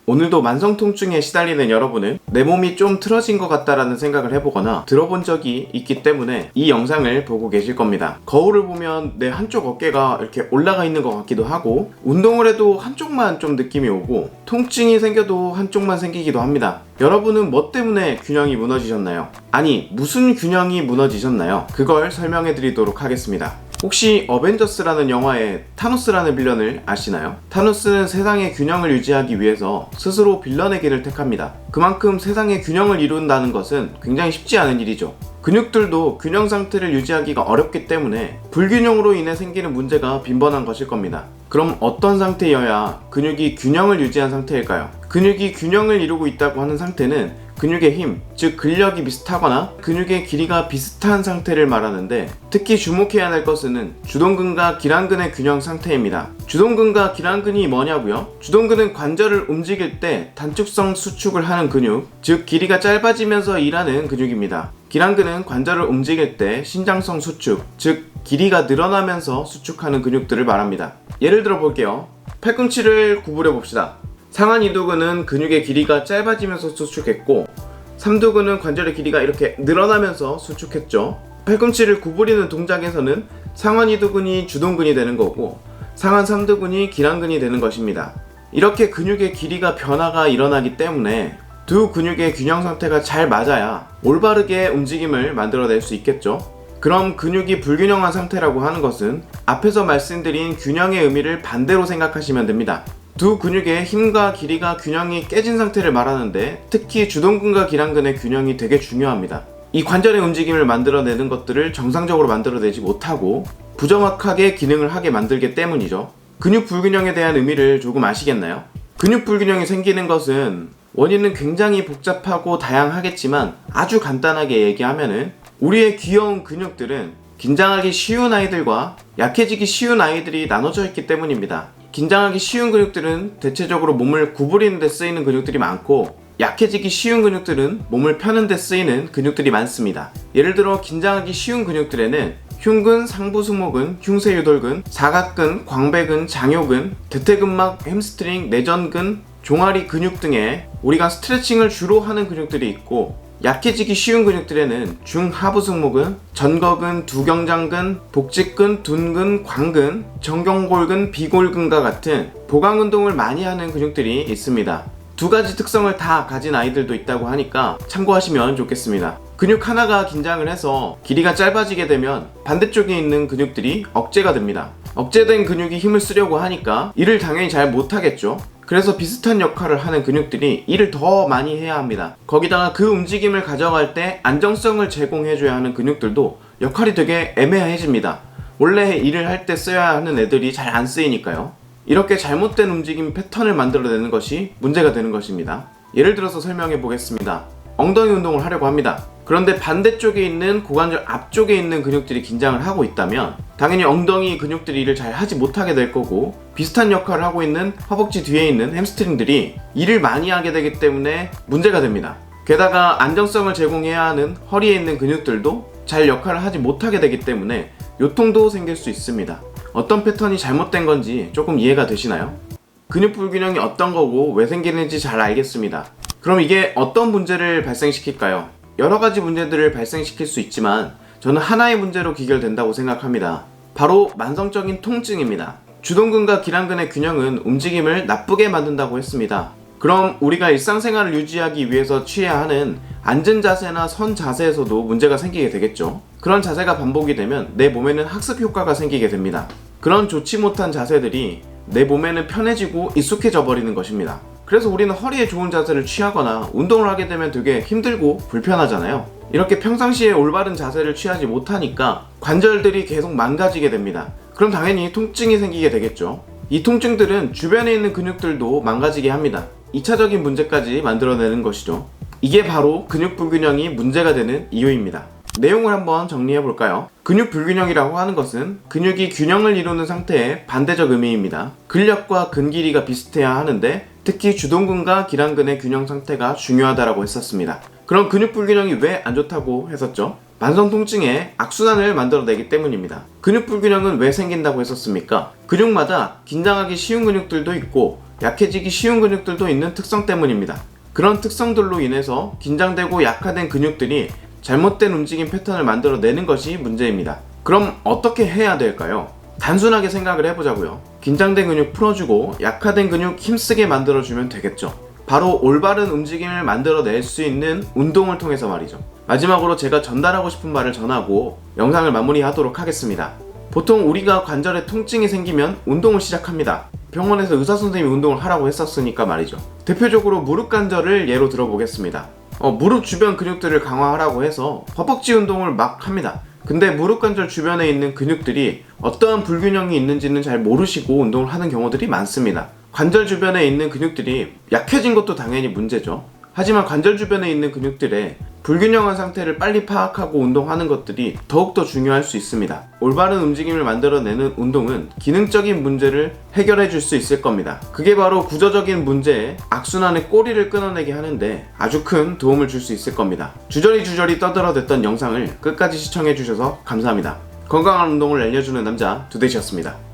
오늘도 만성 통증에 시달리는 여러분은 내 몸이 좀 틀어진 것 같다라는 생각을 해보거나 들어본 적이 있기 때문에 이 영상을 보고 계실 겁니다. 거울을 보면 내 한쪽 어깨가 이렇게 올라가 있는 것 같기도 하고, 운동을 해도 한쪽만 좀 느낌이 오고, 통증이 생겨도 한쪽만 생기기도 합니다. 여러분은 뭐 때문에 균형이 무너지셨나요? 아니, 무슨 균형이 무너지셨나요? 그걸 설명해 드리도록 하겠습니다. 혹시 어벤져스라는 영화의 타노스라는 빌런을 아시나요? 타노스는 세상의 균형을 유지하기 위해서 스스로 빌런의 길을 택합니다. 그만큼 세상의 균형을 이룬다는 것은 굉장히 쉽지 않은 일이죠. 근육들도 균형 상태를 유지하기가 어렵기 때문에 불균형으로 인해 생기는 문제가 빈번한 것일 겁니다. 그럼 어떤 상태여야 근육이 균형을 유지한 상태일까요? 근육이 균형을 이루고 있다고 하는 상태는 근육의 힘, 즉 근력이 비슷하거나 근육의 길이가 비슷한 상태를 말하는데, 특히 주목해야 할 것은 주동근과 기랑근의 균형 상태입니다. 주동근과 기랑근이 뭐냐고요? 주동근은 관절을 움직일 때 단축성 수축을 하는 근육, 즉 길이가 짧아지면서 일하는 근육입니다. 기랑근은 관절을 움직일 때 신장성 수축, 즉 길이가 늘어나면서 수축하는 근육들을 말합니다. 예를 들어 볼게요. 팔꿈치를 구부려 봅시다. 상완 이두근은 근육의 길이가 짧아지면서 수축했고, 삼두근은 관절의 길이가 이렇게 늘어나면서 수축했죠. 팔꿈치를 구부리는 동작에서는 상완 이두근이 주동근이 되는 거고, 상완 삼두근이 기랑근이 되는 것입니다. 이렇게 근육의 길이가 변화가 일어나기 때문에 두 근육의 균형 상태가 잘 맞아야 올바르게 움직임을 만들어낼 수 있겠죠. 그럼 근육이 불균형한 상태라고 하는 것은 앞에서 말씀드린 균형의 의미를 반대로 생각하시면 됩니다. 두 근육의 힘과 길이가 균형이 깨진 상태를 말하는데, 특히 주동근과 기랑근의 균형이 되게 중요합니다. 이 관절의 움직임을 만들어내는 것들을 정상적으로 만들어내지 못하고 부정확하게 기능을 하게 만들기 때문이죠. 근육 불균형에 대한 의미를 조금 아시겠나요? 근육 불균형이 생기는 것은 원인은 굉장히 복잡하고 다양하겠지만, 아주 간단하게 얘기하면은 우리의 귀여운 근육들은 긴장하기 쉬운 아이들과 약해지기 쉬운 아이들이 나눠져 있기 때문입니다. 긴장하기 쉬운 근육들은 대체적으로 몸을 구부리는 데 쓰이는 근육들이 많고, 약해지기 쉬운 근육들은 몸을 펴는 데 쓰이는 근육들이 많습니다. 예를 들어 긴장하기 쉬운 근육들에는 흉근, 상부승모근, 흉쇄유돌근, 사각근, 광배근, 장요근, 대퇴근막, 햄스트링, 내전근, 종아리 근육 등의 우리가 스트레칭을 주로 하는 근육들이 있고, 약해지기 쉬운 근육들에는 중하부승모근, 전거근, 두경장근, 복직근, 둔근, 광근, 정경골근, 비골근과 같은 보강 운동을 많이 하는 근육들이 있습니다. 두 가지 특성을 다 가진 아이들도 있다고 하니까 참고하시면 좋겠습니다. 근육 하나가 긴장을 해서 길이가 짧아지게 되면 반대쪽에 있는 근육들이 억제가 됩니다. 억제된 근육이 힘을 쓰려고 하니까 일을 당연히 잘 못하겠죠. 그래서 비슷한 역할을 하는 근육들이 일을 더 많이 해야 합니다. 거기다가 그 움직임을 가져갈 때 안정성을 제공해줘야 하는 근육들도 역할이 되게 애매해집니다. 원래 일을 할 때 써야 하는 애들이 잘 안 쓰이니까요. 이렇게 잘못된 움직임 패턴을 만들어내는 것이 문제가 되는 것입니다. 예를 들어서 설명해 보겠습니다. 엉덩이 운동을 하려고 합니다. 그런데 반대쪽에 있는 고관절 앞쪽에 있는 근육들이 긴장을 하고 있다면 당연히 엉덩이 근육들이 일을 잘 하지 못하게 될 거고, 비슷한 역할을 하고 있는 허벅지 뒤에 있는 햄스트링들이 일을 많이 하게 되기 때문에 문제가 됩니다. 게다가 안정성을 제공해야 하는 허리에 있는 근육들도 잘 역할을 하지 못하게 되기 때문에 요통도 생길 수 있습니다. 어떤 패턴이 잘못된 건지 조금 이해가 되시나요? 근육 불균형이 어떤 거고 왜 생기는지 잘 알겠습니다. 그럼 이게 어떤 문제를 발생시킬까요? 여러 가지 문제들을 발생시킬 수 있지만 저는 하나의 문제로 귀결된다고 생각합니다. 바로 만성적인 통증입니다. 주동근과 기랑근의 균형은 움직임을 나쁘게 만든다고 했습니다. 그럼 우리가 일상생활을 유지하기 위해서 취해야 하는 앉은 자세나 선 자세에서도 문제가 생기게 되겠죠. 그런 자세가 반복이 되면 내 몸에는 학습 효과가 생기게 됩니다. 그런 좋지 못한 자세들이 내 몸에는 편해지고 익숙해져 버리는 것입니다. 그래서 우리는 허리에 좋은 자세를 취하거나 운동을 하게 되면 되게 힘들고 불편하잖아요. 이렇게 평상시에 올바른 자세를 취하지 못하니까 관절들이 계속 망가지게 됩니다. 그럼 당연히 통증이 생기게 되겠죠. 이 통증들은 주변에 있는 근육들도 망가지게 합니다. 2차적인 문제까지 만들어내는 것이죠. 이게 바로 근육 불균형이 문제가 되는 이유입니다. 내용을 한번 정리해 볼까요? 근육 불균형이라고 하는 것은 근육이 균형을 이루는 상태의 반대적 의미입니다. 근력과 근 길이가 비슷해야 하는데, 특히 주동근과 기랑근의 균형 상태가 중요하다고 했었습니다. 그럼 근육 불균형이 왜 안 좋다고 했었죠? 만성 통증의 악순환을 만들어내기 때문입니다. 근육 불균형은 왜 생긴다고 했었습니까? 근육마다 긴장하기 쉬운 근육들도 있고 약해지기 쉬운 근육들도 있는 특성 때문입니다. 그런 특성들로 인해서 긴장되고 약화된 근육들이 잘못된 움직임 패턴을 만들어내는 것이 문제입니다. 그럼 어떻게 해야 될까요? 단순하게 생각을 해보자고요. 긴장된 근육 풀어주고 약화된 근육 힘쓰게 만들어주면 되겠죠. 바로 올바른 움직임을 만들어낼 수 있는 운동을 통해서 말이죠. 마지막으로 제가 전달하고 싶은 말을 전하고 영상을 마무리하도록 하겠습니다. 보통 우리가 관절에 통증이 생기면 운동을 시작합니다. 병원에서 의사선생님이 운동을 하라고 했었으니까 말이죠. 대표적으로 무릎 관절을 예로 들어보겠습니다. 무릎 주변 근육들을 강화하라고 해서 허벅지 운동을 막 합니다. 근데 무릎 관절 주변에 있는 근육들이 어떠한 불균형이 있는지는 잘 모르시고 운동을 하는 경우들이 많습니다. 관절 주변에 있는 근육들이 약해진 것도 당연히 문제죠. 하지만 관절 주변에 있는 근육들의 불균형한 상태를 빨리 파악하고 운동하는 것들이 더욱더 중요할 수 있습니다. 올바른 움직임을 만들어내는 운동은 기능적인 문제를 해결해 줄 수 있을 겁니다. 그게 바로 구조적인 문제에 악순환의 꼬리를 끊어내게 하는데 아주 큰 도움을 줄 수 있을 겁니다. 주저리 떠들어댔던 영상을 끝까지 시청해 주셔서 감사합니다. 건강한 운동을 알려주는 남자 두대시였습니다.